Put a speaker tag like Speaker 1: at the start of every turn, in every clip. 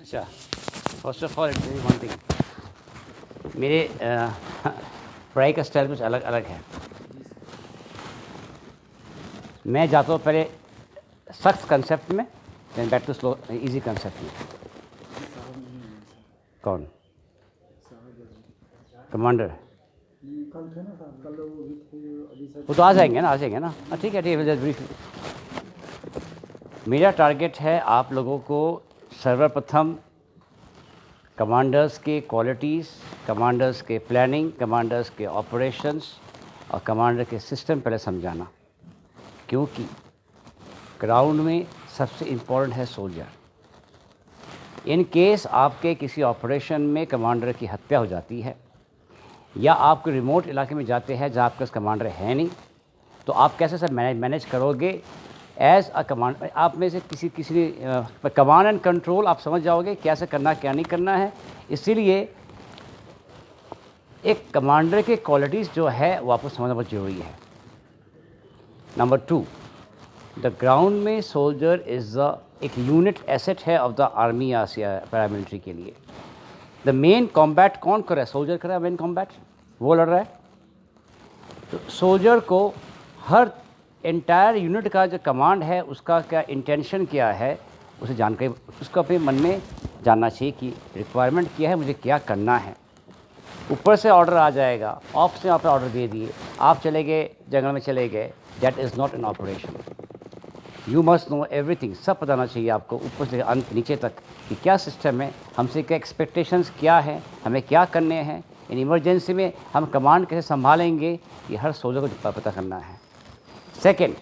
Speaker 1: अच्छा, first of all it's one thing, मेरे पढ़ाई का स्टाइल कुछ अलग अलग है। मैं जाता हूँ पहले सख्त कंसेप्ट में, then back to slow easy concept में। कौन कमांडर? वो तो आ जाएंगे ना, हाँ ठीक है ब्रीफ। मेरा टारगेट है आप लोगों को सर्वप्रथम कमांडर्स के क्वालिटीज़, कमांडर्स के प्लानिंग, कमांडर्स के ऑपरेशंस और कमांडर के सिस्टम पहले समझाना, क्योंकि ग्राउंड में सबसे इम्पोर्टेंट है सोल्जर। इन केस आपके किसी ऑपरेशन में कमांडर की हत्या हो जाती है या आप कोई रिमोट इलाके में जाते हैं जहाँ आपके पास कमांडर है नहीं, तो आप कैसे सर मैनेज करोगे एज अ कमांड? आप में से किसी कमांड एंड कंट्रोल आप समझ जाओगे कैसे करना क्या नहीं करना है। इसीलिए एक कमांडर के क्वालिटीज़ जो है वो आपको समझना बहुत ज़रूरी है। नंबर 2, द ग्राउंड में सोल्जर इज़ एक यूनिट एसेट है ऑफ द आर्मी या पैरामिलिट्री के लिए। द मेन कॉम्बैट कौन कर रहा है? सोल्जर कर रहा है मेन कॉम्बैट, वो लड़ रहा है। तो सोल्जर को हर एंटायर यूनिट का जो कमांड है उसका क्या इंटेंशन क्या है उसे जानकारी उसको अपने मन में जानना चाहिए कि रिक्वायरमेंट क्या है, मुझे क्या करना है। ऊपर से ऑर्डर आ जाएगा, ऑफ से आप ऑर्डर दे दिए, आप चले गए जंगल में चले गए, that is not an operation. You must know everything, सब बताना चाहिए आपको ऊपर से अंत नीचे तक कि क्या सिस्टम है, हमसे क्या एक्सपेक्टेशंस क्या है, हमें क्या करने हैं, इन इमरजेंसी में हम कमांड कैसे संभालेंगे, ये हर सोल्जर को पता करना है। Second,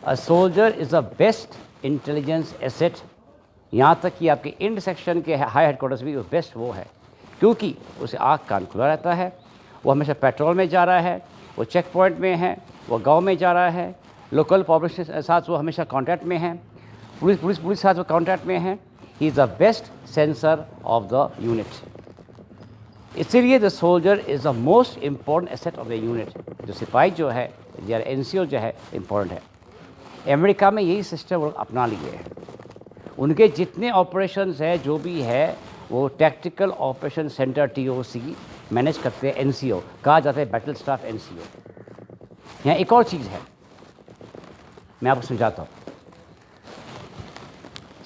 Speaker 1: a soldier is the best intelligence asset. यहाँ तक कि आपके इंड सेक्शन के हाई हेडक्वार्टर्स भी बेस्ट वो है, क्योंकि उसे आँख कान खुला रहता है, वो हमेशा पेट्रोल में जा रहा है, वो चेक पॉइंट में है, वो गांव में जा रहा है, लोकल पॉपुलेशन के साथ वो हमेशा कांटेक्ट में है, पुलिस साथ वो कांटेक्ट में है। He is the best sensor of the unit. इसीलिए the soldier is the most important asset of the unit. जो सिपाही जो है या एनसीओ जो है इम्पॉर्टेंट है। अमेरिका में यही सिस्टम वो अपना लिए है। उनके जितने ऑपरेशंस है जो भी है वो tactical operation centre TOC manage करते हैं, NCO कहा जाता है, बैटल स्टाफ NCO। यहाँ एक और चीज़ है, मैं आपको समझाता हूँ।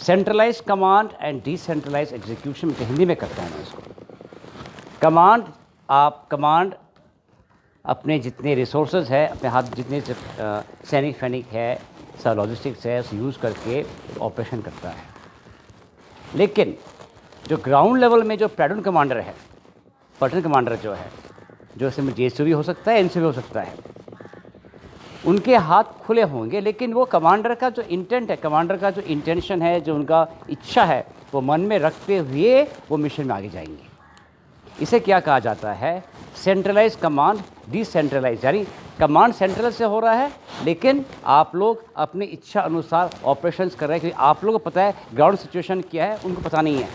Speaker 1: Centralize command and decentralize execution में हिंदी में करता हूँ मैं इसको। कमांड अपने जितने रिसोर्सेज है, अपने हाथ जितने सैनिक फैनिक है, सब लॉजिस्टिक्स है, उसे यूज़ करके ऑपरेशन करता है। लेकिन जो ग्राउंड लेवल में जो प्लाटून कमांडर है, प्लाटून कमांडर जो है, जो इसमें JSO भी हो सकता है, NCO भी हो सकता है, उनके हाथ खुले होंगे, लेकिन वो कमांडर का जो इंटेंट है, कमांडर का जो इंटेंशन है, जो उनका इच्छा है, वो मन में रखते हुए वो मिशन में आगे जाएंगे। इसे क्या कहा जाता है? Centralize command, decentralize. यानी कमांड सेंट्रल से हो रहा है, लेकिन आप लोग अपनी इच्छा अनुसार ऑपरेशंस कर रहे हैं, क्योंकि आप लोगों को पता है ग्राउंड सिचुएशन क्या है, उनको पता नहीं है।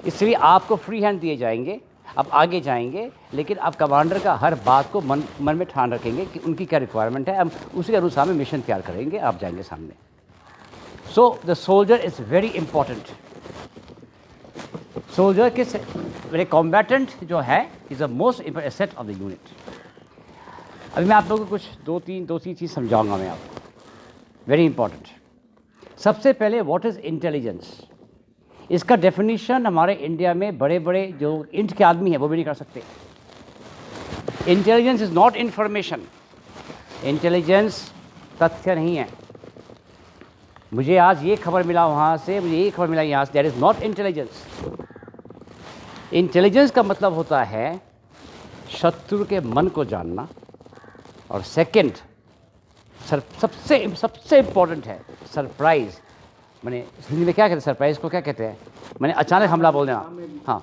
Speaker 1: इसलिए आपको फ्री हैंड दिए जाएंगे, आप आगे जाएंगे, लेकिन आप कमांडर का हर बात को मन में ठान रखेंगे कि उनकी क्या रिक्वायरमेंट है, हम उसी के अनुसार में मिशन तैयार करेंगे, आप जाएंगे सामने। So the soldier is very important. Soldier के मेरे कॉम्बैटेंट जो है is the most important asset of the unit. अभी मैं आप लोगों को कुछ दो तीन चीज़ समझाऊंगा मैं आपको, वेरी इंपॉर्टेंट। सबसे पहले व्हाट इज़ इंटेलिजेंस? इसका डेफिनेशन हमारे इंडिया में बड़े बड़े जो इंट के आदमी हैं वो भी नहीं कर सकते। Intelligence is not information. Intelligence तथ्य नहीं है। मुझे आज ये खबर मिला वहाँ से, मुझे ये खबर मिला यहाँ से, that is not intelligence. Intelligence का मतलब होता है शत्रु के मन को जानना, और सेकंड सबसे इम्पोर्टेंट है सरप्राइज़। मैंने हिंदी में क्या कहते हैं सरप्राइज़ को, क्या कहते हैं? मैंने अचानक हमला बोल देना, हाँ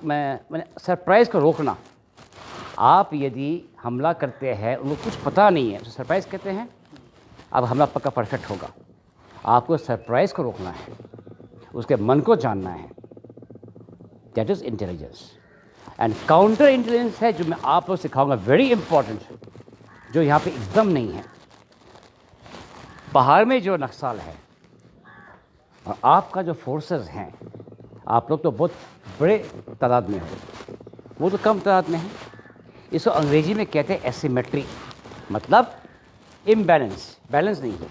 Speaker 1: मैंने सरप्राइज़ को रोकना। आप यदि हमला करते हैं, उनको कुछ पता नहीं है, तो सरप्राइज़ कहते हैं। अब हमला पक्का परफेक्ट होगा। आपको सरप्राइज़ को रोकना है, उसके मन को जानना है, that is intelligence. And counter intelligence है जो मैं आप लोग सिखाऊंगा, वेरी इंपॉर्टेंट, जो यहाँ पे एकदम नहीं है। बाहर में जो नक्सल है, और आपका जो फोर्सेस हैं, आप लोग तो बहुत बड़े तादाद में हो, वो तो कम तादाद में है। इसको अंग्रेजी में कहते हैं एसिमेट्री, मतलब इम्बैलेंस, बैलेंस नहीं है।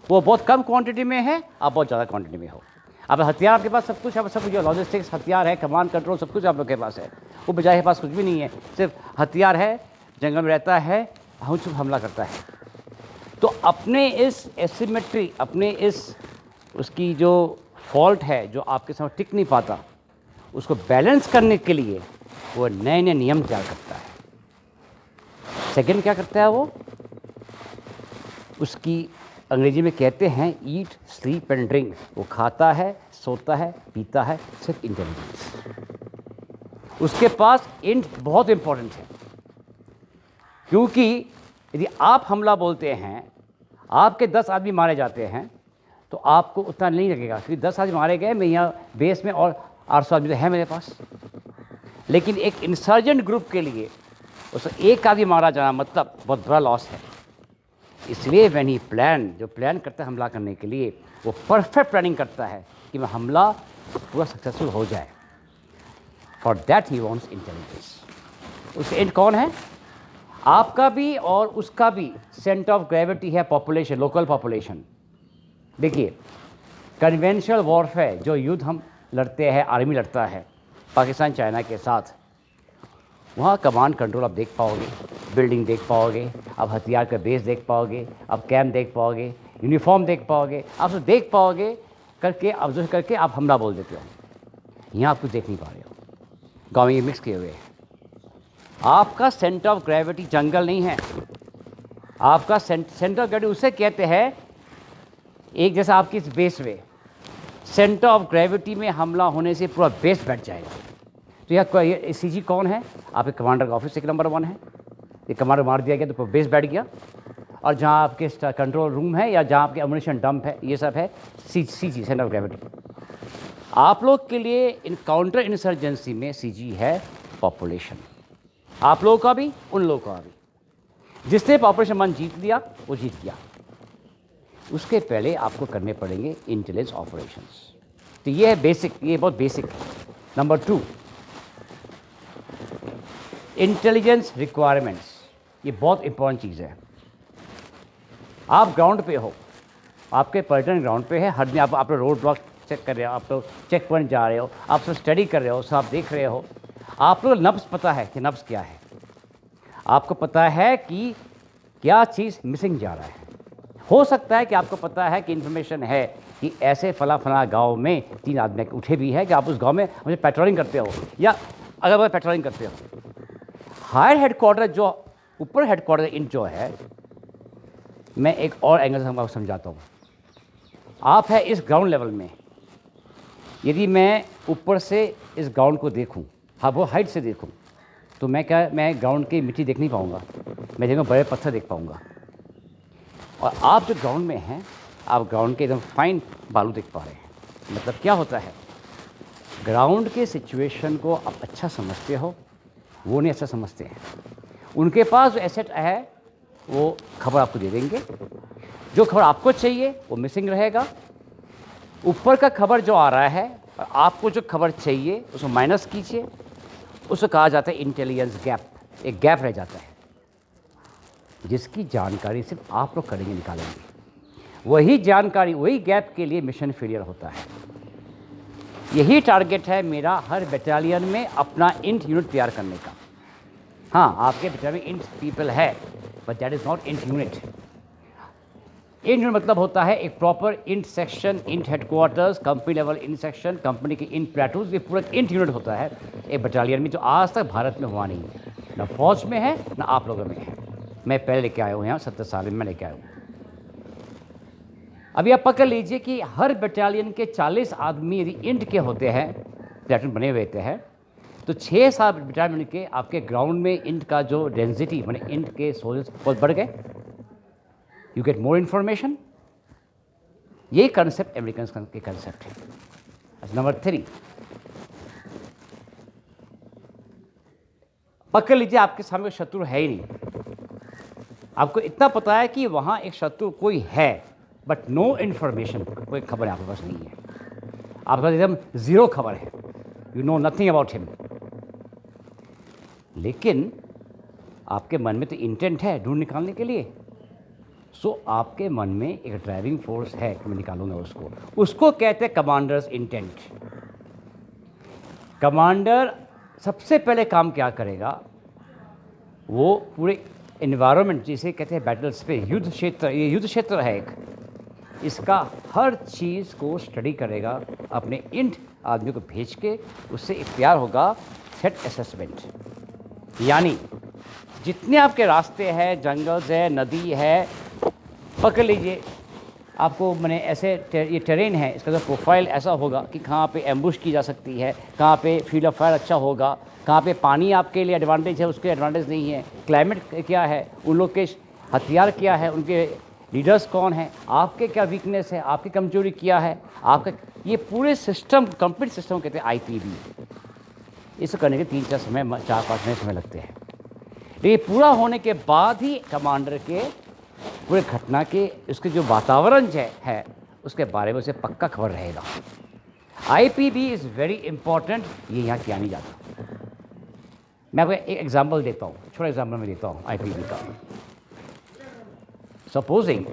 Speaker 1: वो बहुत कम क्वांटिटी में है, आप बहुत ज़्यादा क्वांटिटी में हो। अब हथियार आपके पास सब कुछ है, सब जो लॉजिस्टिक्स हथियार है, कमांड कंट्रोल सब कुछ आप लोग के पास है। वो बजाय के पास कुछ भी नहीं है, सिर्फ हथियार है, जंगल में रहता है, हम हमला करता है। तो अपने इस एसिमेट्री, अपने इस उसकी जो फॉल्ट है, जो आपके सामने टिक नहीं पाता, उसको बैलेंस करने के लिए वो नए नए नियम तैयार करता है। सेकंड क्या करता है वो, उसकी अंग्रेजी में कहते हैं ईट स्लीप एंड ड्रिंक। वो खाता है, सोता है, पीता है, सिर्फ इंटेलिजेंस। उसके पास इंट बहुत इंपॉर्टेंट है, क्योंकि यदि आप हमला बोलते हैं, आपके 10 आदमी मारे जाते हैं, तो आपको उतना नहीं लगेगा, क्योंकि 10 आदमी मारे गए, मैं यहाँ बेस में और 800 आदमी तो है मेरे पास। लेकिन एक इंसर्जेंट ग्रुप के लिए उसे एक आदमी मारा जाना मतलब बहुत बड़ा लॉस है। इसलिए व्हेन ही प्लान, जो प्लान करता है हमला करने के लिए, वो परफेक्ट प्लानिंग करता है कि मैं हमला पूरा सक्सेसफुल हो जाए। For that he wants intelligence. उसके एंड कौन है? आपका भी और उसका भी सेंटर ऑफ ग्रेविटी है पॉपुलेशन, लोकल पॉपुलेशन। देखिए, कन्वेंशनल वॉरफेयर, जो युद्ध हम लड़ते हैं, आर्मी लड़ता है पाकिस्तान चाइना के साथ, वहाँ कमांड कंट्रोल आप देख पाओगे, बिल्डिंग देख पाओगे, आप हथियार का बेस देख पाओगे, आप कैम्प देख पाओगे, यूनिफॉर्म देख पाओगे, आप सब देख पाओगे करके, ऑब्जर्व करके आप हमला बोल देते हो। यहाँ आप कुछ देख नहीं पा रहे हो, गाँव में ये मिक्स किए हुए हैं। आपका सेंटर ऑफ ग्रेविटी जंगल नहीं है, आपका सेंटर ऑफ ग्रेविटी उसे कहते हैं, एक जैसा आपकी इस बेस में सेंटर ऑफ ग्रेविटी में हमला होने से पूरा बेस बैठ जाएगा। तो यह सीजी कौन है? आपके कमांडर का ऑफिस एक नंबर 1 है। ये कमांडर मार दिया गया तो बेस बैठ गया, और जहाँ आपके कंट्रोल रूम है या जहाँ आपके एमुनिशन डंप है, ये सब है सीजी, सेंटर ऑफ ग्रेविटी। आप लोग के लिए इन काउंटर इंसर्जेंसी में सीजी है पॉपुलेशन, आप लोगों का भी, उन लोगों का भी। जिसने पॉपुलेशन 1 जीत लिया वो जीत गया। उसके पहले आपको करने पड़ेंगे इंटेलिजेंस ऑपरेशंस। तो ये है बेसिक, ये बहुत बेसिक है। Number 2, intelligence requirements. ये बहुत इंपॉर्टेंट चीज़ है। आप ग्राउंड पे हो, आपके पर्यटन ग्राउंड पे है, हर दिन आप रोड ब्लॉक चेक कर रहे हो, आप लोग चेक पॉइंट जा रहे हो, आप सब स्टडी कर रहे हो, सब आप देख रहे हो। आप लोग नब्ज़ पता है कि नब्ज़ क्या है, आपको पता है कि क्या चीज़ मिसिंग जा रहा है। हो सकता है कि आपको पता है कि इन्फॉर्मेशन है कि ऐसे फला गांव में 3 आदमी उठे भी है, कि आप उस गांव में मुझे पेट्रोलिंग करते हो या अगर पेट्रोलिंग करते हो। हायर हेडक्वार्टर, जो ऊपर हेडक्वार्टर इन जो है, मैं एक और एंगल से आपको समझाता हूँ। आप है इस ग्राउंड लेवल में, यदि मैं ऊपर से इस ग्राउंड को देखूँ, हाँ वो हाइट से देखूँ, तो मैं ग्राउंड की मिट्टी देख नहीं पाऊँगा, मैं देखूँ बड़े पत्थर देख पाऊँगा। और आप जो ग्राउंड में हैं, आप ग्राउंड के एकदम फाइन बालू देख पा रहे हैं। मतलब क्या होता है, ग्राउंड के सिचुएशन को आप अच्छा समझते हो, वो नहीं अच्छा समझते हैं। उनके पास जो एसेट है वो खबर आपको दे देंगे, जो खबर आपको चाहिए वो मिसिंग रहेगा। ऊपर का खबर जो आ रहा है और आपको जो खबर चाहिए उसको माइनस कीजिए, उसको कहा जाता है इंटेलिजेंस गैप। एक गैप रह जाता है जिसकी जानकारी सिर्फ आप लोग करेंगे, निकालेंगे। वही जानकारी, वही गैप के लिए मिशन फेलियर होता है। यही टारगेट है मेरा हर बटालियन में अपना इंट यूनिट तैयार करने का। हाँ, आपके बटालियन में इंट पीपल है, but that is not int unit. Int unit मतलब होता है एक proper int section, int headquarters, company level int section, company के इंट प्लेटूज, ये पूरा इंट यूनिट होता है एक बटालियन में, जो आज तक भारत में हुआ नहीं है, ना फौज में है ना आप लोगों में है। मैं पहले लेके आया हूँ, यहाँ 70 साल में मैं लेके आया हूँ। अभी आप पकड़ लीजिए कि हर बटालियन के 40 आदमी यदि इंट के होते हैं, प्लेटून बने हुए होते हैं, तो 6-7 बटालियन के आपके ग्राउंड में इंट का जो डेंसिटी, माने इंट के सोल्जर्स बहुत बढ़ गए। You get more information. यही कंसेप्ट अमेरिकन के कंसेप्ट है। नंबर 3, पकड़ लीजिए आपके सामने शत्रु है ही नहीं, आपको इतना पता है कि वहाँ एक शत्रु कोई है, बट नो इन्फॉर्मेशन, कोई खबर आपके पास नहीं है। आपके पास एकदम ज़ीरो खबर है, you know nothing about him. लेकिन आपके मन में तो इंटेंट है ढूंढ निकालने के लिए, सो आपके मन में एक ड्राइविंग फोर्स है कि मैं निकालूंगा उसको कहते हैं कमांडर्स इंटेंट। कमांडर सबसे पहले काम क्या करेगा, वो पूरे इन्वायरमेंट जिसे कहते हैं बैटल स्पेस, युद्ध क्षेत्र, ये युद्ध क्षेत्र है एक, इसका हर चीज़ को स्टडी करेगा, अपने इंट आदमी को भेज के उससे इख्तियार होगा थ्रेट असेसमेंट। यानी जितने आपके रास्ते हैं, जंगल्स है, नदी है, पकड़ लीजिए आपको मैंने ऐसे ये टेरेन है, इसका जो प्रोफाइल ऐसा होगा कि कहाँ पे एम्बुश की जा सकती है, कहाँ पे फील्ड ऑफ फायर अच्छा होगा, कहाँ पे पानी आपके लिए एडवांटेज है, उसके एडवांटेज नहीं है, क्लाइमेट क्या है, उन लोग के हथियार क्या है, उनके लीडर्स कौन हैं, आपके क्या वीकनेस है, आपकी कमजोरी क्या है, आपका ये पूरे सिस्टम, कंप्लीट सिस्टम कहते हैं IPB। इसको करने के 3-4 महीने समय लगते हैं। ये पूरा होने के बाद ही कमांडर के पूरे घटना के उसके जो वातावरण है उसके बारे में उसे पक्का खबर रहेगा। IPB इज़ वेरी इंपॉर्टेंट, ये यहाँ किया नहीं जाता। मैं आपको एक एग्जाम्पल देता हूँ, छोटा एग्जाम्पल मैं देता हूँ IPB का। सपोजिंग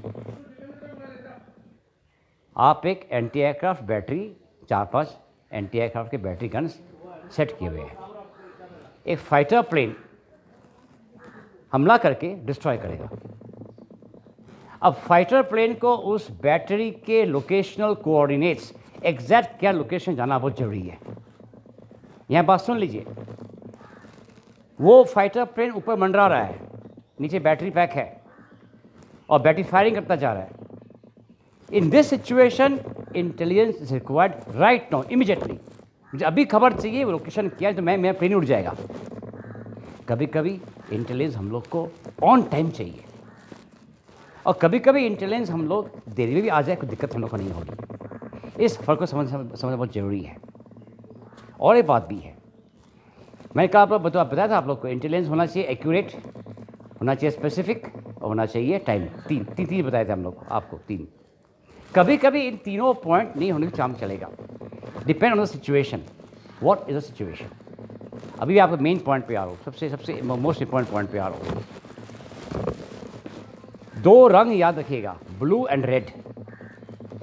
Speaker 1: आप एक anti aircraft battery, 4-5 anti aircraft के बैटरी गन्स सेट किए हुए हैं, एक फाइटर प्लेन हमला करके डिस्ट्रॉय करेगा। अब फाइटर प्लेन को उस बैटरी के लोकेशनल कोऑर्डिनेट्स, एग्जैक्ट क्या लोकेशन जाना बहुत जरूरी है। यहाँ बात सुन लीजिए, वो फाइटर प्लेन ऊपर मंडरा रहा है, नीचे बैटरी पैक है और बैटरी फायरिंग करता जा रहा है। In this situation intelligence is required right now, immediately. मुझे अभी खबर चाहिए, वो लोकेशन क्या है, तो मैं प्लेन उड़ जाएगा। कभी कभी इंटेलिजेंस हम लोग को ऑन टाइम चाहिए और कभी कभी इंटेलिजेंस हम लोग देरी में भी आ जाए, कोई दिक्कत हम लोग को नहीं होगी। इस फर्क को समझना बहुत जरूरी है। और एक बात भी है, मैंने कहा बताया था आप लोग को, इंटेलिजेंस होना चाहिए एक्यूरेट, होना चाहिए स्पेसिफिक और होना चाहिए टाइम। तीन बताए थे हम लोग आपको, 3। कभी कभी इन तीनों पॉइंट नहीं होने का काम चलेगा, depend on the situation, what is the situation. अभी भी आपको मेन पॉइंट पे आ रहा हूँ, सबसे मोस्ट इंपॉर्टेंट पॉइंट पे आ रहा हूँ। 2 रंग याद रखिएगा, blue and red.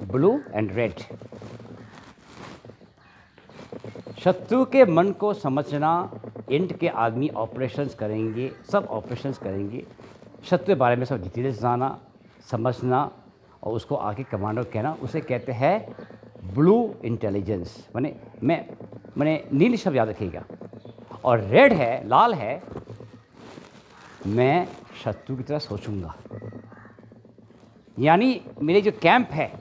Speaker 1: Blue and red. शत्रु के मन को समझना, इंट के आदमी ऑपरेशंस करेंगे, सब ऑपरेशंस करेंगे, शत्रु के बारे में सब डिटेल्स जाना, समझना और उसको आगे कमांडर कहना, उसे कहते हैं ब्लू इंटेलिजेंस। मैंने नील शब्द याद रखिएगा। और रेड है, लाल है, मैं शत्रु की तरह सोचूंगा। यानी मेरे जो कैंप है,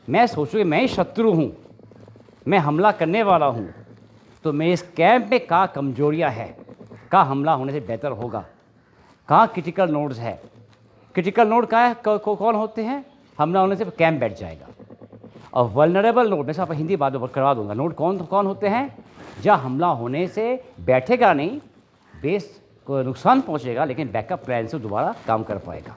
Speaker 1: मैं सोचूंगा मैं ही शत्रु हूँ, मैं हमला करने वाला हूँ, तो मेरे इस कैंप में कहाँ कमजोरियाँ है, कहाँ हमला होने से बेहतर होगा, कहाँ क्रिटिकल नोड्स है। क्रिटिकल नोड कहाँ है, कौन होते हैं, हमला होने से कैंप बैठ जाएगा। और वल्नरेबल नोड, मैं आपको हिंदी बात करवा दूंगा, नोड कौन होते हैं, जहाँ हमला होने से बैठेगा नहीं, बेस को नुकसान पहुँचेगा, लेकिन बैकअप प्लान से दोबारा काम कर पाएगा।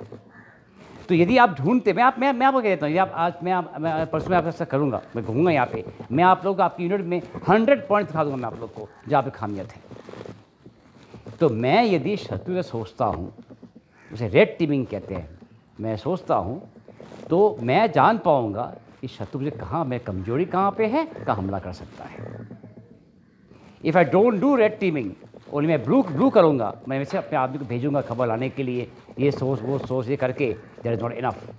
Speaker 1: तो यदि आप ढूंढते, मैं आपको कह देता हूँ, यदि आप आज मैं परसों में आप ऐसा करूँगा, मैं घूमूंगा यहाँ पे, मैं आप लोग आपकी यूनिट में 100 पॉइंट दिखा दूंगा मैं आप लोग को जहाँ पे खामियत है। तो मैं यदि शत्रु से सोचता हूँ, उसे रेड टीमिंग कहते हैं, मैं सोचता हूँ, तो मैं जान पाऊँगा कि शत्रु मुझे कहाँ, मैं कमजोरी कहाँ पे है, कहाँ हमला कर सकता है। If I don't do red teeming, only मैं ब्लू करूँगा, मैं वैसे अपने आदमी को भेजूंगा खबर लाने के लिए, ये सोच वो सोच, ये करके देयर इज़ नॉट इनफ।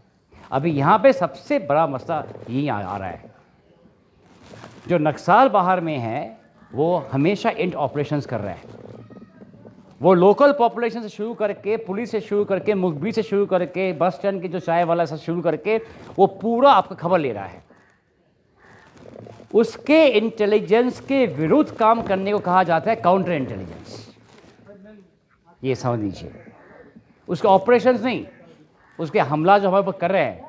Speaker 1: अभी यहाँ पे सबसे बड़ा मसला यही आ रहा है, जो नक्सल बाहर में है वो हमेशा इंट ऑपरेशंस कर रहा है। वो लोकल पॉपुलेशन से शुरू करके, पुलिस से शुरू करके, मुखबिर से शुरू करके, बस स्टैंड के जो चाय वाला से शुरू करके, वो पूरा आपका खबर ले रहा है। उसके इंटेलिजेंस के विरुद्ध काम करने को कहा जाता है काउंटर इंटेलिजेंस। ये समझ लीजिए, उसके ऑपरेशंस नहीं, उसके हमला जो हमारे ऊपर कर रहे हैं,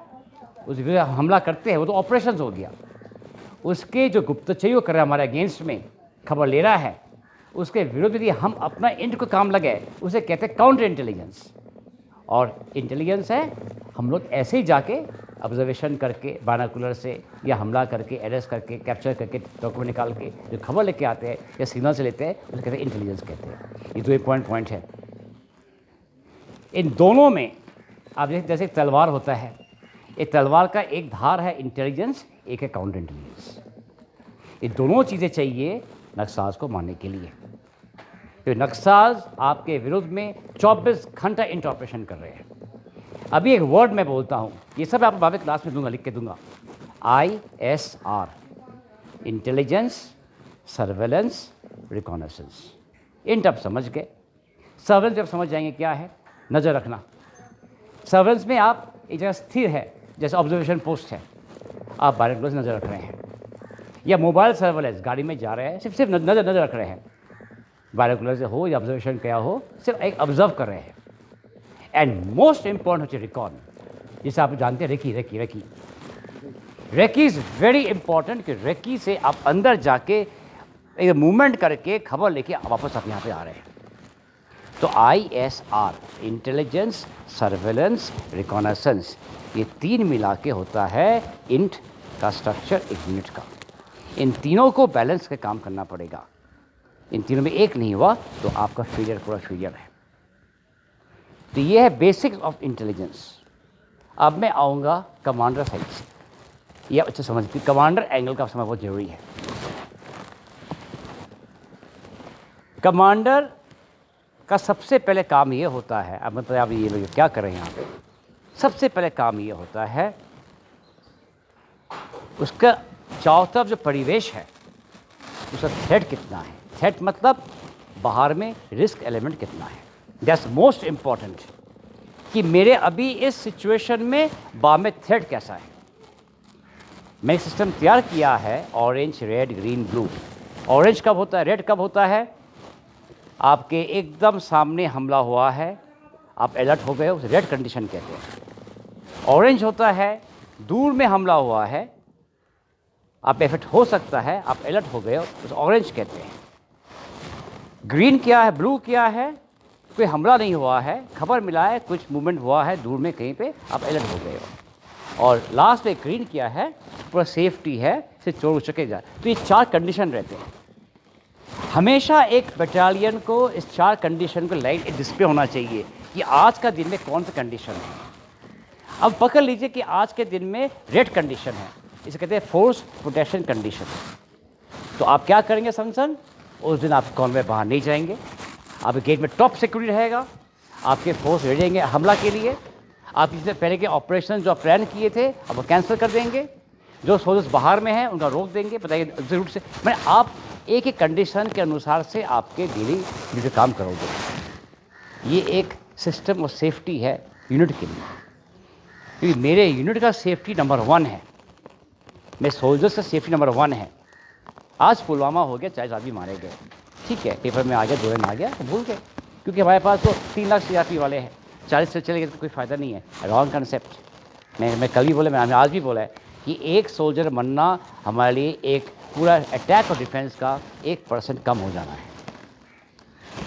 Speaker 1: उस हमला करते हैं, वो तो ऑपरेशंस हो गया। उसके जो गुप्तचर कर रहा है हमारे अगेंस्ट में, खबर ले रहा है, उसके विरुद्ध यदि हम अपना इंट को काम लगे, उसे कहते हैं काउंटर इंटेलिजेंस। और इंटेलिजेंस है हम लोग ऐसे ही जाके ऑब्जर्वेशन करके बायनोकुलर से या हमला करके एरेस्ट करके कैप्चर करके डॉक्यूमेंट निकाल के जो खबर लेके आते हैं या सिग्नल से लेते हैं उसे कहते हैं इंटेलिजेंस कहते हैं। ये 2 इंपॉर्टेंट पॉइंट है। इन दोनों में आप जैसे एक तलवार होता है, एक तलवार का एक धार है इंटेलिजेंस, एक है काउंटर इंटेलिजेंस। ये दोनों चीज़ें चाहिए नक्सलाज को मारने के लिए। तो नक्सलाज आपके विरुद्ध में 24 घंटा इंटर ऑपरेशन कर रहे हैं। अभी एक वर्ड मैं बोलता हूँ, ये सब आपको बाद में क्लास में दूंगा, लिख के दूंगा। ISR, intelligence, surveillance, reconnaissance. In term समझ गए। सर्वेलेंस जब समझ जाएंगे क्या है, नज़र रखना। सर्वेलेंस में आप एक जगह स्थिर है, जैसे ऑब्जर्वेशन पोस्ट है, आप बायनोकुलर से नज़र रख रहे हैं, या मोबाइल सर्वेलेंस, गाड़ी में जा रहे हैं, सिर्फ नज़र रख रहे हैं, बायनोकुलर से हो या ऑब्जर्वेशन क्या हो, सिर्फ एक ऑब्जर्व कर रहे हैं। एंड मोस्ट इंपॉर्टेंट होती है रिकॉन, जिसे आप जानते हैं रेकी इज़ वेरी इंपॉर्टेंट, कि रेकी से आप अंदर जाके एक मूवमेंट करके खबर लेके वापस आप यहाँ पे आ रहे हैं। तो ISR, इंटेलिजेंस, सर्वेलेंस, रिकॉनेसेंस, ये 3 मिला के होता है इंट का स्ट्रक्चर एक यूनिट का। इन तीनों को बैलेंस के काम करना पड़ेगा। इन तीनों में एक नहीं हुआ तो आपका फेलियर पूरा फेलियर है। तो ये है बेसिक्स ऑफ इंटेलिजेंस। अब मैं आऊँगा कमांडर साइड से, यह अच्छे समझती, कमांडर एंगल का समझ बहुत जरूरी है। कमांडर का सबसे पहले काम ये होता है, अब मतलब आप ये लोग क्या कर रहे हैं यहाँ पे, सबसे पहले काम ये होता है उसका चारों तरफ जो परिवेश है उसका थ्रेट कितना है। थ्रेट मतलब बाहर में रिस्क एलिमेंट कितना है। दैट्स मोस्ट इम्पॉर्टेंट, कि मेरे अभी इस सिचुएशन में बाहर में थ्रेट कैसा है। मैंने सिस्टम तैयार किया है orange, red, green, blue. Orange कब होता है, रेड कब होता है, आपके एकदम सामने हमला हुआ है, आप अलर्ट हो गए, उसे रेड कंडीशन कहते हैं। ऑरेंज होता है दूर में हमला हुआ है, आप इफेक्ट हो सकता है, आप अलर्ट हो गए, उसे ऑरेंज कहते हैं। ग्रीन क्या है, ब्लू क्या है, कोई हमला नहीं हुआ है, खबर मिला है, कुछ मूवमेंट हुआ है दूर में कहीं पे, आप अलर्ट हो गए हो। और लास्ट में ग्रीन क्या है, पूरा सेफ्टी है, से चोर उचके जाए। तो ये 4 कंडीशन रहते हैं। हमेशा एक बटालियन को इस 4 कंडीशन को लाइट डिस्प्ले होना चाहिए कि आज का दिन में कौन सा कंडीशन है। अब पकड़ लीजिए कि आज के दिन में रेड कंडीशन है, इसे कहते हैं फोर्स प्रोटेक्शन कंडीशन। तो आप क्या करेंगे संसन, उस दिन आप कॉन्वे बाहर नहीं जाएंगे, आपके गेट में टॉप सिक्योरिटी रहेगा, आपके फोर्स भेजेंगे हमला के लिए। आप इससे पहले के ऑपरेशन जो आप प्लान किए थे अब वो कैंसिल कर देंगे, जो सोल्जर्स बाहर में हैं उनका रोक देंगे, बताइए रूट से। मैंने आप एक एक कंडीशन के अनुसार से आपके डेली ड्यूटी काम करोगे। ये एक सिस्टम और सेफ्टी है यूनिट के लिए, क्योंकि मेरे यूनिट का सेफ्टी नंबर 1 है, मेरे सोल्जर्स का सेफ्टी नंबर 1 है। आज पुलवामा हो गया, 40 आदमी मारे गए, ठीक है, पेपर में आ गया, 2 दिन आ गया, तो भूल गए, क्योंकि हमारे पास तो 3 लाख CRP वाले हैं। 40 से चले गए तो कोई फ़ायदा नहीं है। Wrong concept. मैं कल भी बोला, मैंने आज भी बोला है कि एक सोल्जर बनना हमारे लिए एक पूरा अटैक और डिफेंस का 1% कम हो जाना है।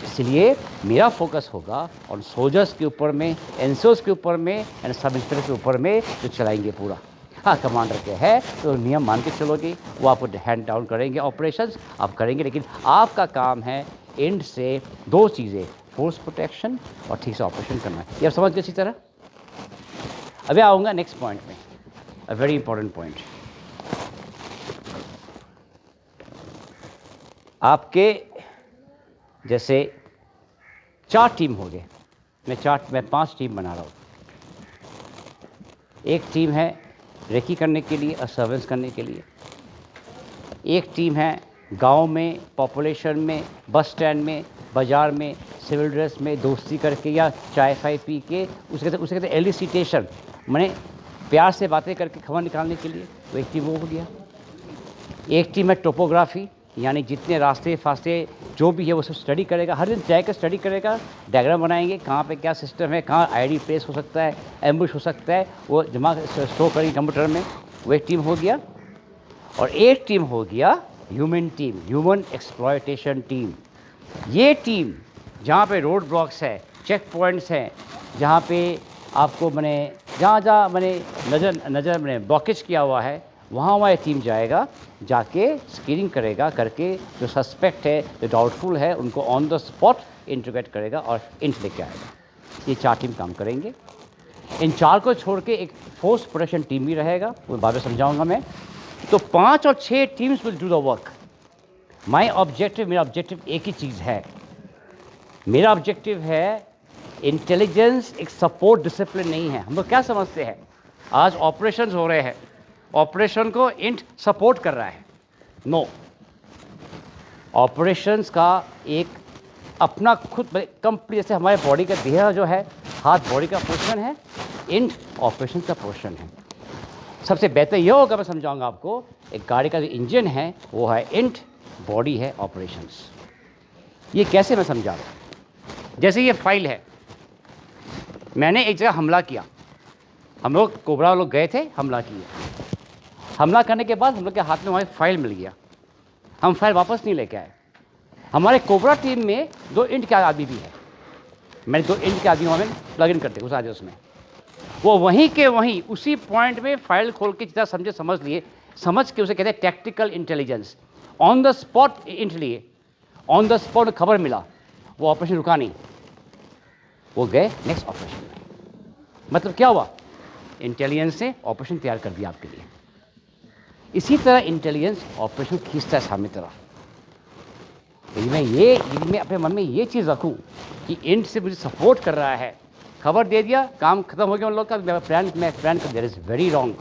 Speaker 1: इसलिए मेरा फोकस होगा और सोल्जर्स के ऊपर में, एनसीओस के ऊपर में एंड सब इंस्पेक्टर के ऊपर में जो चलाएंगे पूरा। हाँ, कमांडर के है तो नियम मान के चलोगे, वो आपको हैंड डाउन करेंगे, ऑपरेशंस आप करेंगे, लेकिन आपका काम है एंड से 2 चीज़ें, फोर्स प्रोटेक्शन और ठीक से ऑपरेशन करना। ये आप समझ गए इसी तरह। अभी आऊँगा नेक्स्ट पॉइंट में, अ वेरी इंपॉर्टेंट पॉइंट। आपके जैसे 4 टीम हो गए, मैं 5 टीम बना रहा हूँ। एक टीम है रेकी करने के लिए और सर्वेलेंस करने के लिए, एक टीम है गांव में, पॉपुलेशन में, बस स्टैंड में, बाज़ार में, सिविल ड्रेस में दोस्ती करके या चाय फाय पी के, उसे कहते हैं एलिसिटेशन, मैंने प्यार से बातें करके खबर निकालने के लिए, वो एक टीम वो हो गया। एक टीम है टोपोग्राफी, यानी जितने रास्ते फास्ते जो भी है वो सब स्टडी करेगा, हर दिन जाकर स्टडी करेगा, डायग्राम बनाएंगे, कहाँ पे क्या सिस्टम है, कहाँ आईडी प्लेस हो सकता है, एम्बुश हो सकता है, वो जमा स्टोर करेंगे कंप्यूटर में, वो एक टीम हो गया। और एक टीम हो गया human team, human exploitation team. ये टीम जहाँ पे रोड ब्लॉक्स है, चेक पॉइंट्स हैं, जहाँ पे आपको मैंने जहाँ जहाँ मैंने नज़र मैंने ब्लॉकेज किया हुआ है वहाँ हमारी टीम जाएगा, जाके स्क्रीनिंग करेगा, करके जो सस्पेक्ट है, जो डाउटफुल है, उनको ऑन द स्पॉट इंटीग्रेट करेगा और इंट लेके आएगा। ये 4 टीम काम करेंगे। इन 4 को छोड़ के एक फोर्स प्रोटेक्शन टीम भी रहेगा, वो बाद में समझाऊंगा मैं। तो 5 और 6 teams will do the work. मेरा ऑब्जेक्टिव एक ही चीज़ है। मेरा ऑब्जेक्टिव है इंटेलिजेंस एक सपोर्ट डिसिप्लिन नहीं है। हम लोग क्या समझते हैं, आज ऑपरेशंस हो रहे हैं, ऑपरेशन को इंट सपोर्ट कर रहा है। नो, ऑपरेशंस का एक अपना खुद कंप्लीट, जैसे हमारे बॉडी का देह जो है, हाथ बॉडी का पोर्शन है, इंट ऑपरेशन का पोर्शन है। सबसे बेहतर यह होगा, मैं समझाऊंगा आपको, एक गाड़ी का जो इंजन है वो है इंट, बॉडी है ऑपरेशंस। ये कैसे मैं समझा रहा हूँ। जैसे ये फाइल है, मैंने एक जगह हमला किया, हम लोग कोबरा लोग गए थे, हमला किए। हमला करने के बाद हम लोग के हाथ में हमारी फाइल मिल गया, हम फाइल वापस नहीं लेके आए। हमारे कोबरा टीम में 2 इंट के आदमी भी है, मैंने 2 इंट के आदमी हमें प्लग इन करते घुसा दिया उसमें। वो वहीं के वहीं उसी पॉइंट में फाइल खोल के जितना समझे समझ लिए, समझ के उसे कहते हैं tactical intelligence. On the spot int लिए, ऑन द स्पॉट खबर मिला, वो ऑपरेशन रुका नहीं, वो गए नेक्स्ट ऑपरेशन में। मतलब क्या हुआ, इंटेलिजेंस ने ऑपरेशन तैयार कर दिया आपके लिए। इसी तरह इंटेलिजेंस ऑपरेशन खींचता है सामने तरफ। यदि मैं अपने मन में ये चीज़ रखूं कि इंट से मुझे सपोर्ट कर रहा है, खबर दे दिया, काम खत्म हो गया उन लोग का, मैं प्लान कर, there is very wrong.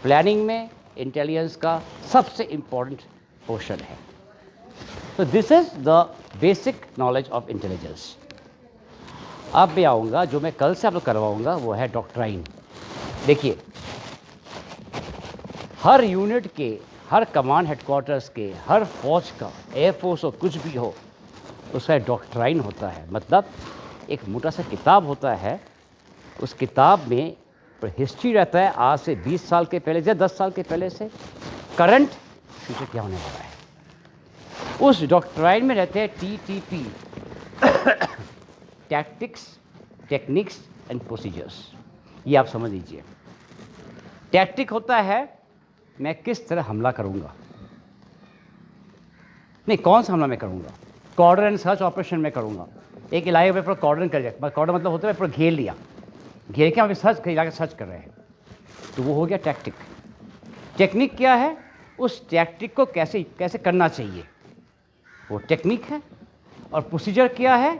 Speaker 1: Planning में इंटेलिजेंस का सबसे इम्पोर्टेंट पोर्शन है। तो this is the basic knowledge of intelligence. अब मैं आऊँगा, जो मैं कल से आप लोग करवाऊँगा वो है डॉक्ट्राइन। देखिए, हर यूनिट के, हर कमांड हेडक्वार्टर्स के, हर फौज का, एयरफोर्स हो, कुछ भी हो, उसका डॉक्ट्राइन होता है। मतलब एक मोटा सा किताब होता है, उस किताब में हिस्ट्री रहता है, आज से 20 साल के पहले से, 10 साल के पहले से करंट फ्यूचर क्या होने वाला है। उस डॉक्ट्राइन में रहते हैं TTP, tactics, techniques and procedures. ये आप समझ लीजिए। टैक्टिक होता है मैं किस तरह हमला करूंगा, नहीं कौन सा हमला मैं करूंगा, कॉर्डर एंड सर्च ऑपरेशन में करूंगा। एक इलाके में पूरा कॉर्डन कर दिया, कॉर्डर मतलब होता है पूरा घेर लिया, घेर के हम सर्च इलाके सर्च कर रहे हैं, तो वो हो गया टैक्टिक। टेक्निक क्या है, उस टैक्टिक को कैसे कैसे करना चाहिए, वो टेक्निक है। और प्रोसीजर क्या है,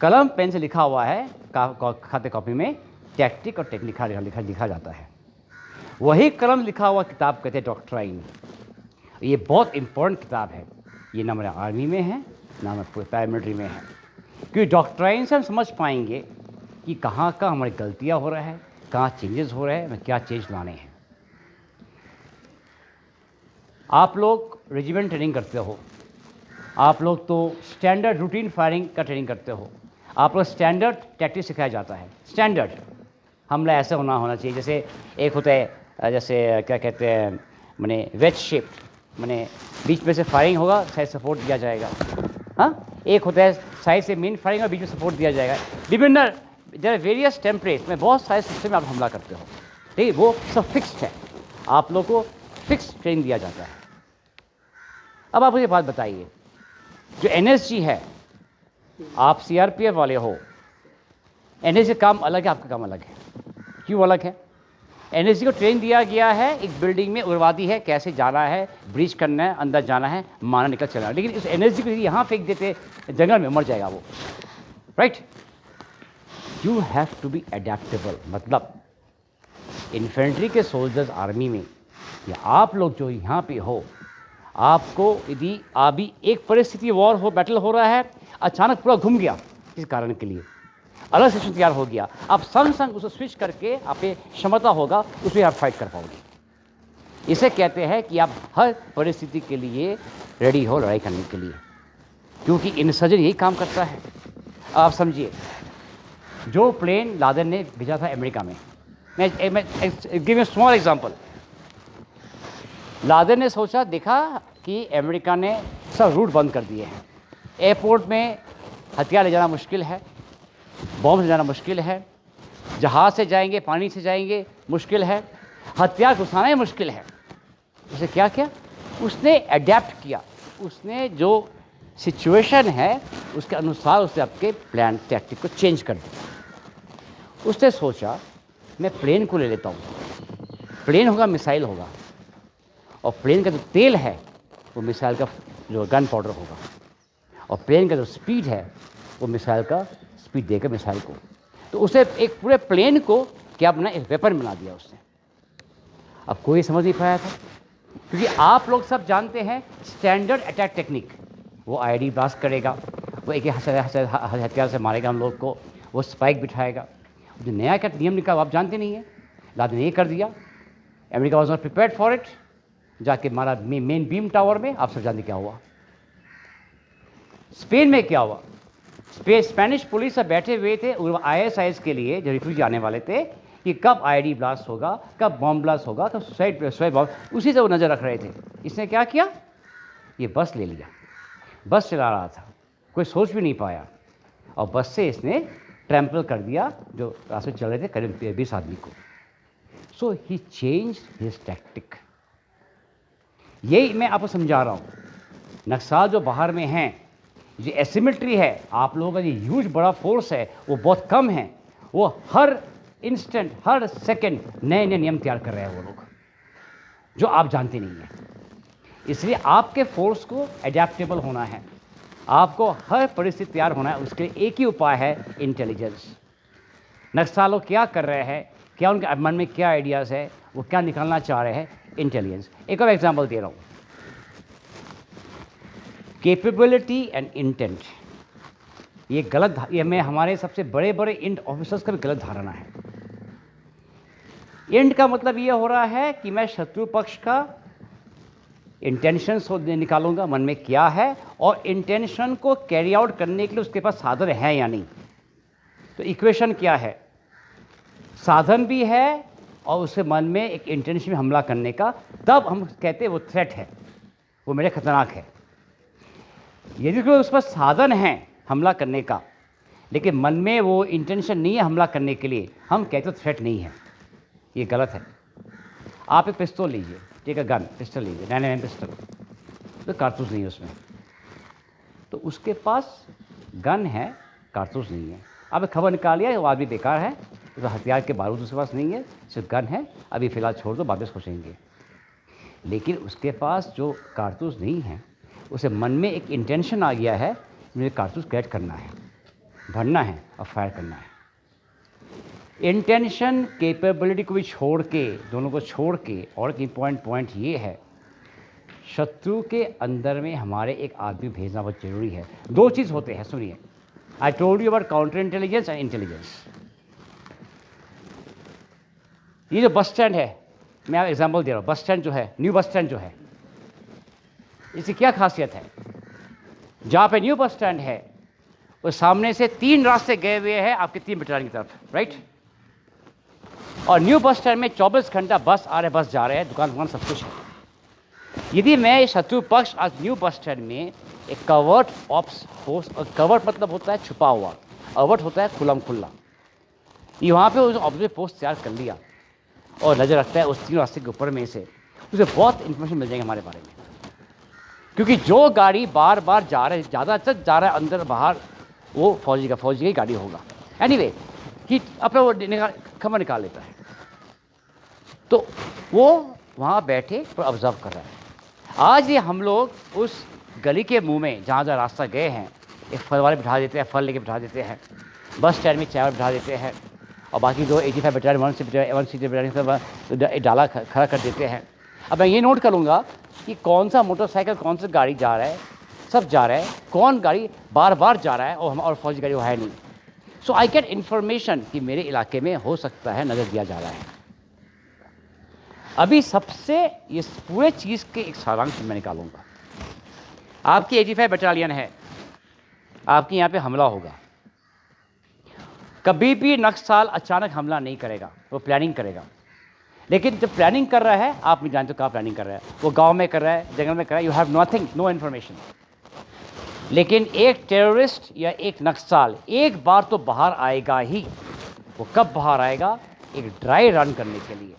Speaker 1: कलम पेन से लिखा हुआ है खाते कॉपी में, टैक्टिक और टेक्निक लिखा जाता है। वही कलम लिखा हुआ किताब कहते हैं डॉक्ट्राइन। ये बहुत इंपॉर्टेंट किताब है। ये ना हमारे आर्मी में है, ना हमारे पैरामिलिट्री में है, क्योंकि डॉक्ट्राइन से हम समझ पाएंगे कि कहाँ का हमारी गलतियाँ हो रहा है, कहाँ चेंजेस हो रहे हैं, हमें क्या चेंज लाने हैं। आप लोग रेजिमेंट ट्रेनिंग करते हो, आप लोग तो स्टैंडर्ड रूटीन फायरिंग का ट्रेनिंग करते हो, आप लोग स्टैंडर्ड टैक्टिक सिखाया जाता है। स्टैंडर्ड हमला ऐसे होना चाहिए, जैसे एक होता है, जैसे क्या कहते हैं, मैंने वेज शेप, मैंने बीच में से फायरिंग होगा, साइड सपोर्ट दिया जाएगा। हाँ, एक होता है साइड से मेन फायरिंग और बीच में सपोर्ट दिया जाएगा। विभिन्न जरा वेरियस टेम्परेट में बहुत सारे सिस्टम में आप हमला करते हो, ठीक है, वो सब फिक्स्ड है, आप लोग को फिक्स ट्रेनिंग दिया जाता है। अब आप मुझे बात बताइए, जो NSG है, आप CRPF वाले हो, NSG का काम अलग है, आपका काम अलग है। क्यों अलग है? NSG को ट्रेन दिया गया है, एक बिल्डिंग में उग्रवादी है, कैसे जाना है, ब्रीच करना है, अंदर जाना है, मारना निकल चलना है। लेकिन इस NSG को यहाँ फेंक देते जंगल में, मर जाएगा वो, right. You have to be adaptable. मतलब इन्फेंट्री के सोल्जर्स आर्मी में, या आप लोग जो यहाँ पे हो, आपको यदि अभी एक परिस्थिति वॉर हो, बैटल हो रहा है, अचानक पूरा घूम गया किस कारण के लिए, अलग सेक्शन तैयार हो गया, आप संग उसे स्विच करके आप क्षमता होगा, उसमें आप फाइट कर पाओगे। इसे कहते हैं कि आप हर परिस्थिति के लिए रेडी हो लड़ाई करने के लिए, क्योंकि इंसर्जन यही काम करता है। आप समझिए, जो प्लेन लादेन ने भेजा था अमेरिका में, मैं give a small example. Laden ने सोचा, देखा कि अमेरिका ने सब रूट बंद कर दिए हैं, एयरपोर्ट में हथियार ले जाना मुश्किल है, बॉम्ब ले जाना मुश्किल है, जहाज़ से जाएंगे, पानी से जाएंगे, मुश्किल है। हथियार घुसाना ही मुश्किल है। उसने क्या किया? उसने अडेप्ट किया, उसने जो सिचुएशन है उसके अनुसार उसने आपके प्लान टैक्टिक को चेंज कर दिया। उसने सोचा मैं प्लेन को ले लेता हूँ, प्लेन होगा मिसाइल होगा, और प्लेन का जो तेल है वो मिसाइल का जो गन पाउडर होगा, और प्लेन का जो स्पीड है वो मिसाइल का स्पीड देकर मिसाइल को, तो उसे एक पूरे प्लेन को क्या अपना एक वेपन बना दिया उसने। अब कोई समझ नहीं पाया था, क्योंकि आप लोग सब जानते हैं स्टैंडर्ड अटैक टेक्निक, वो आईडी ब्लास्ट करेगा, वो एक हथियार से मारेगा हम लोग को, वो स्पाइक बिठाएगा। जो नया क्या नियम निकाला आप जानते नहीं है। लादेन ने ये कर दिया, America was not prepared for it, जाके मारा मेन बीम टावर में। आप सब जानते क्या हुआ। स्पेन में क्या हुआ? स्पेनिश पुलिस सब बैठे हुए थे ISIS के लिए, जो रिफ्यूजी आने वाले थे, कि कब आईडी ब्लास्ट होगा, कब बॉम्ब ब्लास्ट होगा, कब सुसाइड बॉम्ब, उसी से वो नज़र रख रहे थे। इसने क्या किया? ये बस ले लिया, बस चला रहा था, कोई सोच भी नहीं पाया, और बस से इसने ट्रैम्पल कर दिया जो रास्ते चल रहे थे करीब 20 आदमी को। सो ही चेंज हिज टैक्टिक। यही मैं आपको समझा रहा हूँ। नक्सल जो बाहर में हैं, जो एसिमेट्री है, आप लोगों का जो ह्यूज बड़ा फोर्स है वो बहुत कम है, वो हर इंस्टेंट हर सेकंड नए नए नियम तैयार कर रहे हैं वो लोग, जो आप जानते नहीं हैं। इसलिए आपके फोर्स को एडेप्टेबल होना है, आपको हर परिस्थिति तैयार होना है। उसके लिए एक ही उपाय है, इंटेलिजेंस। नक्सल लोग क्या कर रहे हैं, क्या उनके मन में क्या आइडियाज़ है, वो क्या निकालना चाह रहे हैं, इंटेलिजेंस। एक और एग्जाम्पल दे रहा हूँ, कैपेबिलिटी एंड इंटेंट। ये गलत, ये में हमारे सबसे बड़े बड़े इंट ऑफिसर्स का भी गलत धारणा है। इंट का मतलब ये हो रहा है कि मैं शत्रु पक्ष का इंटेंशन निकालूंगा, मन में क्या है, और इंटेंशन को कैरी आउट करने के लिए उसके पास साधन है या नहीं। तो इक्वेशन क्या है? साधन भी है और उसके मन में एक इंटेंशन में हमला करने का, तब हम कहते हैं वो थ्रेट है, वो मेरे खतरनाक है। यदि कोई उस पर साधन है हमला करने का, लेकिन मन में वो इंटेंशन नहीं है हमला करने के लिए, हम कहते हो थ्रेट नहीं है। ये गलत है। आप एक पिस्तौल लीजिए, ठीक है, गन पिस्टल लीजिए, 9mm पिस्टल, तो कारतूस नहीं है उसमें, तो उसके पास गन है, कारतूस नहीं है। अब खबर निकालिए, वो आदमी बेकार है, तो हथियार के बारूद उसके पास नहीं है, सिर्फ गन है, अभी फ़िलहाल छोड़ दो, बाद में सोचेंगे। लेकिन उसके पास जो कारतूस नहीं है, उसे मन में एक इंटेंशन आ गया है, मुझे कारतूस कैच करना है, भरना है और फायर करना है। इंटेंशन कैपेबिलिटी को भी छोड़ के, दोनों को छोड़ के, और एक इम्पॉर्टेंट पॉइंट ये है, शत्रु के अंदर में हमारे एक आदमी भेजना बहुत जरूरी है। दो चीज़ होते हैं, सुनिए। I told you about counter intelligence and intelligence. ये जो बस स्टैंड है, मैं आप एग्जाम्पल दे रहा हूँ, बस स्टैंड जो है, न्यू बस स्टैंड जो है, इसकी क्या खासियत है? जहाँ पे न्यू बस स्टैंड है, वो सामने से 3 रास्ते गए हुए हैं आपके 3 बटालियन की तरफ, राइट। और न्यू बस स्टैंड में 24 घंटा बस आ रहे बस जा रहे हैं, दुकान सब कुछ है। यदि मैं शत्रु पक्ष आज न्यू बस स्टैंड में एक कवर्ट ऑप्स फोर्स, और कवर्ट मतलब होता है छुपा हुआ, अवर्ट होता है खुल्ला खुल्ला, ये वहाँ पे उस ऑब्जर्व पोस्ट तैयार कर लिया और नज़र रखता है उस 3 रास्ते के ऊपर में से, उसे बहुत इन्फॉर्मेशन मिल जाएगी हमारे बारे में। क्योंकि जो गाड़ी बार बार जा रहा है, ज़्यादा जा रहा है अंदर बाहर, वो फौजी की गाड़ी होगा। एनीवे, कि अपना वो खबर निकाल लेता है, तो वो वहाँ बैठे पर ऑब्जर्व कर रहा है। आज ये हम लोग उस गली के मुंह में जहाँ जहाँ रास्ता गए हैं, एक फल वाले बिठा देते हैं, फल लेके बिठा देते हैं, बस स्टैंड में चाय बिठा देते हैं, और बाकी जो 85 बटालियन 160 बटालियन डाला खड़ा कर देते हैं। अब मैं ये नोट करूँगा कि कौन सा मोटरसाइकिल, कौन सा गाड़ी जा रहा है, सब जा रहा है, कौन गाड़ी बार बार जा रहा है, और फौजी गाड़ी वो है नहीं। सो आई गेट इन्फॉर्मेशन कि मेरे इलाके में हो सकता है नज़र दिया जा रहा है। अभी सबसे ये पूरे चीज़ के एक सारांश मैं निकालूंगा। आपकी 85 बटालियन है, आपके यहाँ पे हमला होगा। कभी भी नक्सल अचानक हमला नहीं करेगा, वो प्लानिंग करेगा। लेकिन जब प्लानिंग कर रहा है, आप नहीं जानते कहाँ प्लानिंग कर रहा है, वो गांव में कर रहा है, जंगल में कर रहा है, you have nothing, no information. लेकिन एक टेररिस्ट या एक नक्सल एक बार तो बाहर आएगा ही, वो कब बाहर आएगा? एक ड्राई रन करने के लिए।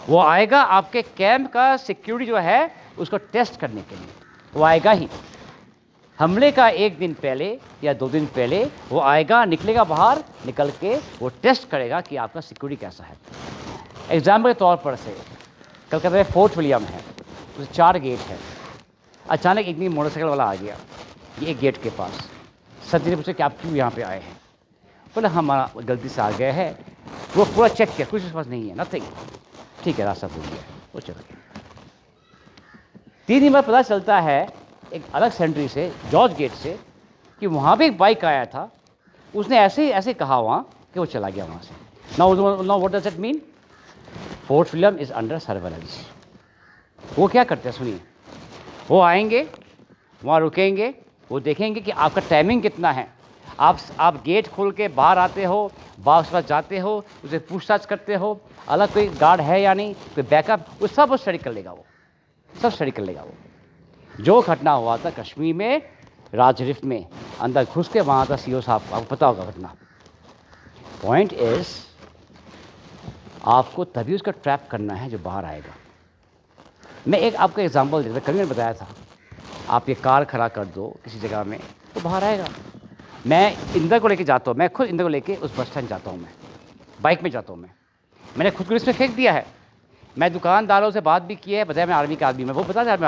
Speaker 1: वो आएगा आपके कैंप का सिक्योरिटी जो है उसको टेस्ट करने के लिए, वो आएगा ही। हमले का एक दिन पहले या 2 दिन पहले वो आएगा, निकलेगा बाहर, निकल के वो टेस्ट करेगा कि आपका सिक्योरिटी कैसा है। एग्जाम्पल के तौर पर से कलकत्ता में फोर्ट विलियम है, उसमें 4 गेट है। अचानक एक दिन मोटरसाइकिल वाला आ गया ये एक गेट के पास। सर जी ने पूछा कि आप क्यों यहाँ पे आए हैं? बोले हमारा गलती से आ गया है। वो पूरा चेक किया, कुछ उसके पास नहीं है, नथिंग। ठीक है, रास्ता भूल गया, वो चला गया। 3 दिन बाद पता चलता है एक अलग सेंट्री से, जॉर्ज गेट से, कि वहाँ भी एक बाइक आया था। उसने ऐसे कहा वहाँ कि वो चला गया वहाँ से। Now what does it mean? Fort William is under surveillance. वो क्या करते हैं सुनिए, वो आएंगे, वहाँ रुकेंगे, वो देखेंगे कि आपका टाइमिंग कितना है। आप गेट खोल के बाहर आते हो, बाहर उसके पास जाते हो, उसे पूछताछ करते हो, अलग कोई गार्ड है या नहीं, कोई बैकअप, वो सब स्टडी कर लेगा, वो सब स्टडी कर लेगा। वो जो घटना हुआ था कश्मीर में, राजरिफ में अंदर घुस के वहाँ था सीओ साहब, आपको पता होगा घटना। पॉइंट इज आपको तभी उसका ट्रैप करना है जो बाहर आएगा। मैं एक आपको एग्जांपल देता, कभी मैंने बताया था, आप ये कार खड़ा कर दो किसी जगह में तो बाहर आएगा। मैं इंदर को लेके जाता हूँ, मैं खुद इंदर को लेके उस बस स्टैंड जाता हूँ, मैं बाइक में जाता हूँ, मैंने खुद को इसमें फेंक दिया है। मैं दुकानदारों से बात भी की है, बताया मैं आर्मी का आदमी, मैं वो बता मैं